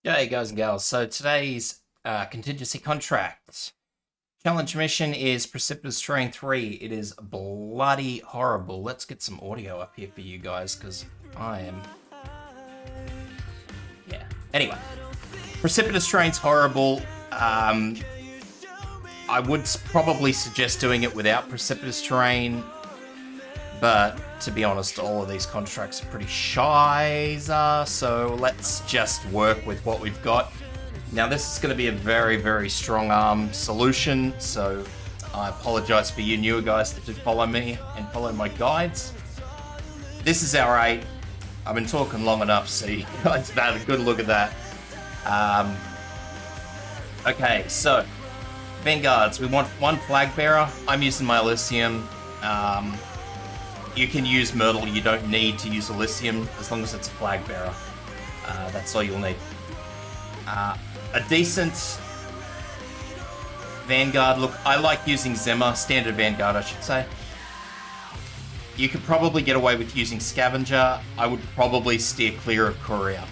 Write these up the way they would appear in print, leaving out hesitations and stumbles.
G'day guys and gals, so today's contingency contract challenge mission is Precipitous Terrain 3. It is bloody horrible. Let's get some audio up here for you guys, because I am... yeah. Anyway, Precipitous Terrain's horrible. I would probably suggest doing it without Precipitous Terrain, but to be honest, all of these contracts are pretty shiza, so let's just work with what we've got. Now, this is going to be a very, very strong arm solution, so I apologize for you newer guys that did follow me and follow my guides. This is our 8. I've been talking long enough, so you guys have had a good look at that. Okay, so Vanguards, we want one flag bearer. I'm using my Elysium. You can use Myrtle, you don't need to use Elysium as long as it's a flag bearer. That's all you'll need. A decent Vanguard, look, I like using Zema, standard Vanguard I should say. You could probably get away with using Scavenger. I would probably steer clear of Courier.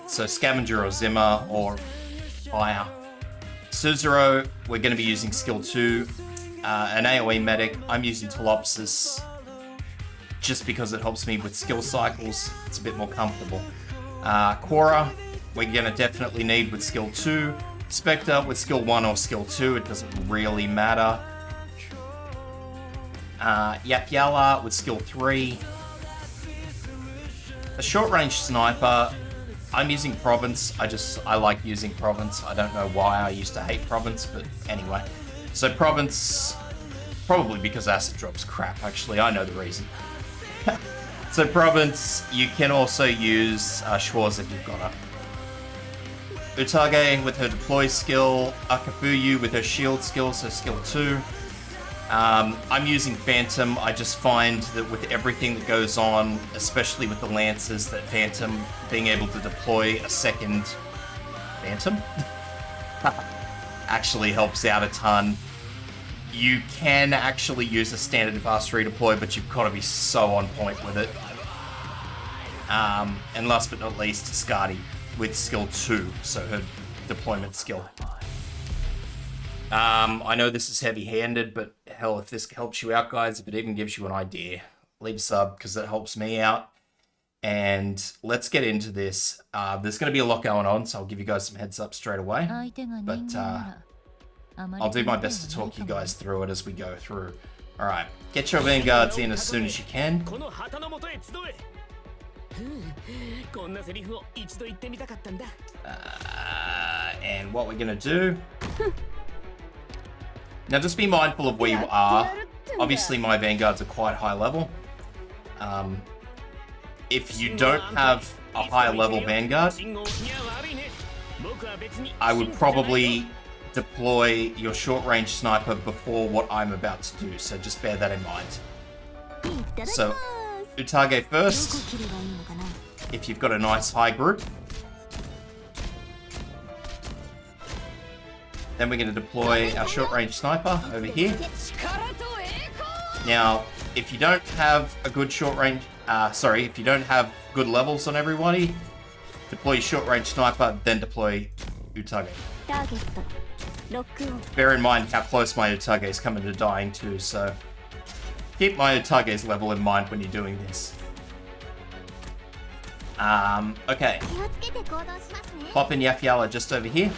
So Scavenger or Zema or Fire. Suzerain, we're going to be using skill 2. An AoE medic, I'm using Telopsis just because it helps me with skill cycles. It's a bit more comfortable. Quora, we're going to definitely need with skill 2. Spectre with skill 1 or skill 2, it doesn't really matter. Yapyala with skill 3. A short range sniper, I'm using Province. I like using Province. I don't know why I used to hate Province, but anyway. So Province, probably because acid drop's crap, actually, I know the reason. So Province, you can also use Schwarz if you've got her. Utage with her deploy skill, Akafuyu with her shield skill, so skill 2. I'm using Phantom. I just find that with everything that goes on, especially with the Lancers, that Phantom being able to deploy a second Phantom actually helps out a ton. You can actually use a standard fast redeploy, but you've got to be so on point with it. And last but not least, Skadi with skill 2, so her deployment skill. I know this is heavy-handed, but hell, if this helps you out, guys, if it even gives you an idea, leave a sub, because it helps me out. And let's get into this. There's going to be a lot going on, so I'll give you guys some heads up straight away. But I'll do my best to talk you guys through it as we go through. Alright, get your Vanguards in as soon as you can. And what we're going to do... Now just be mindful of where you are. Obviously my Vanguards are quite high level. If you don't have a high level Vanguard, I would probably deploy your short range sniper before what I'm about to do, so just bear that in mind. So, Utage first, if you've got a nice high group. Then we're going to deploy our short range sniper over here. Now, if you don't have a good short range, if you don't have good levels on everybody, deploy your short range sniper, then deploy Utage. Bear in mind how close my Utage is coming to dying too, so keep my Utage's level in mind when you're doing this. Okay. Pop in Yapyala just over here.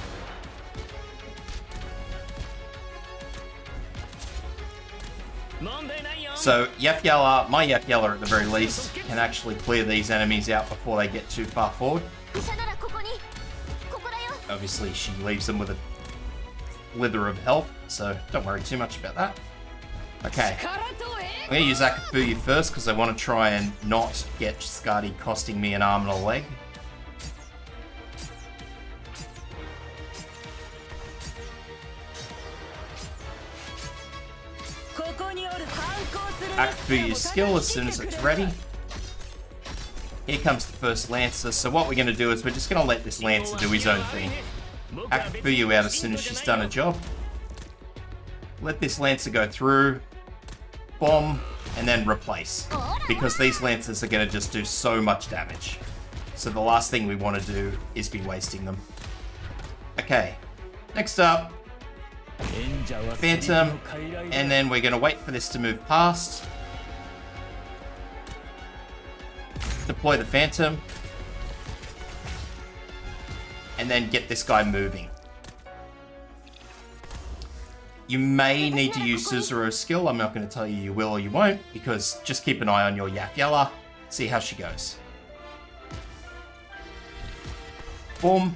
So Yapyala, my Yapyala at the very least, can actually clear these enemies out before they get too far forward. Obviously she leaves them with a slither of health, so don't worry too much about that. Okay, I'm going to use Akafuyu first because I want to try and not get Skadi costing me an arm and a leg. Akafuyu's skill as soon as it's ready. Here comes the first Lancer, so what we're going to do is we're just going to let this Lancer do his own thing. Akafuyu out as soon as she's done a job. Let this Lancer go through, bomb, and then replace. Because these Lancers are going to just do so much damage. So the last thing we want to do is be wasting them. Okay, next up, Phantom, and then we're going to wait for this to move past. Deploy the Phantom. And then get this guy moving. You may need to use Suzuru's skill. I'm not going to tell you will or you won't, because just keep an eye on your Yapyala. See how she goes. Boom.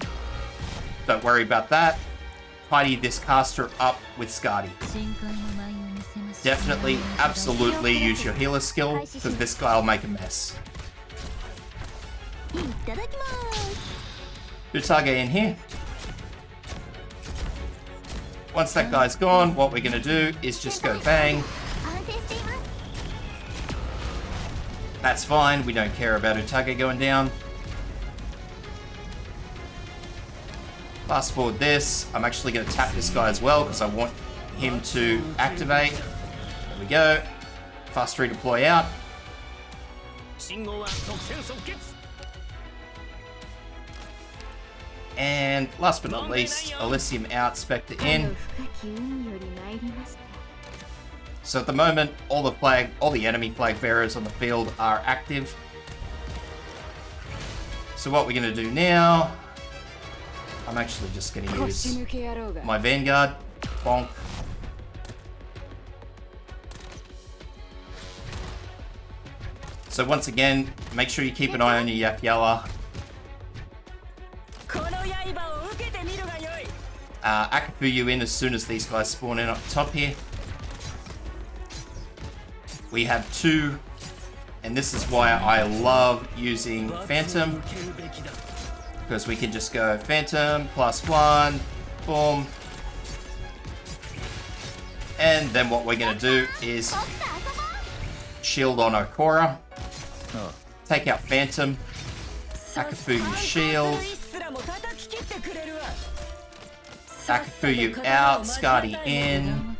Don't worry about that. Tidy this caster up with Skadi. Definitely, absolutely use your healer skill, because this guy will make a mess. Utage in here. Once that guy's gone, what we're going to do is just go bang. That's fine, we don't care about Utage going down. Fast forward this. I'm actually going to tap this guy as well because I want him to activate. There we go. Fast redeploy out. And last but not least, Elysium out, Spectre in. So at the moment, all the enemy flag bearers on the field are active. So what we're going to do now, I'm actually just going to use my Vanguard. Bonk. So once again, make sure you keep an eye on your Yapyala. Akafuyu in as soon as these guys spawn in up top here. We have 2, and this is why I love using Phantom, because we can just go Phantom +1, boom, and then what we're going to do is shield on Okora, take out Phantom, Akafuyu shield, Akafuyu out, Skadi in.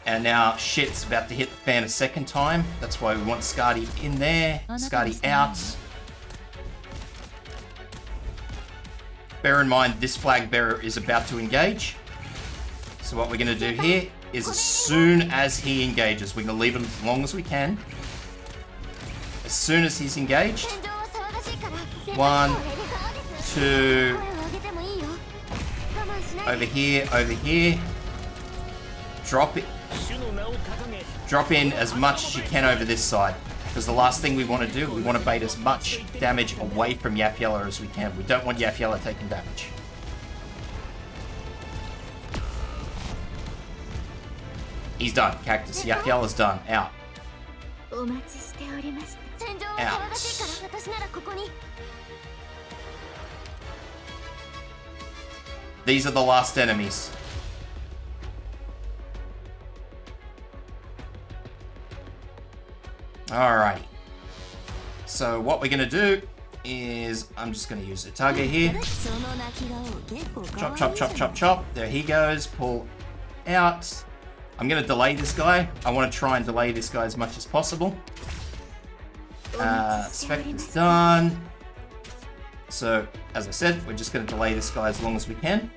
And now shit's about to hit the fan a second time. That's why we want Skadi in there. Skadi out. Bear in mind, this flag bearer is about to engage. So what we're going to do here is as soon as he engages, we're going to leave him as long as we can. As soon as he's engaged. 1, 2. Over here. Drop it. Drop in as much as you can over this side. Because the last thing we want to do, we want to bait as much damage away from Yapyala as we can. We don't want Yapyala taking damage. He's done. Cactus. Yapyala's done. Out. Out. These are the last enemies. Alrighty. So what we're going to do is, I'm just going to use Utage here. Chop, chop, chop, chop, chop. There he goes. Pull out. I'm going to delay this guy. I want to try and delay this guy as much as possible. Spectre's done. So, as I said, we're just going to delay this guy as long as we can.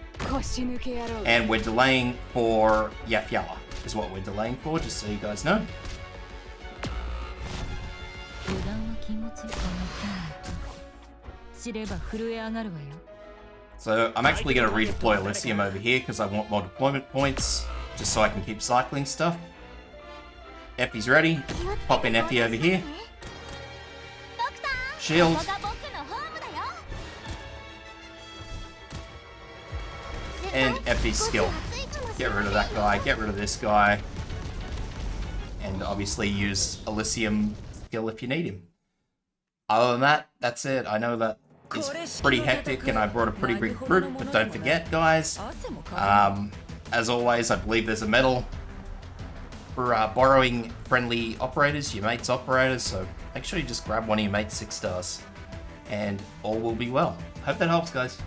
And we're delaying for Yapyala, is what we're delaying for, just so you guys know. So, I'm actually going to redeploy Elysium over here because I want more deployment points, just so I can keep cycling stuff. Effie's ready. Pop in Effie over here. Shield. And Effie's skill. Get rid of that guy, get rid of this guy. And obviously use Elysium skill if you need him. Other than that, that's it. I know that it's pretty hectic and I brought a pretty big group, but don't forget, guys, as always, I believe there's a medal for borrowing friendly operators, your mate's operators, so make sure you just grab one of your mate's 6 stars and all will be well. Hope that helps, guys.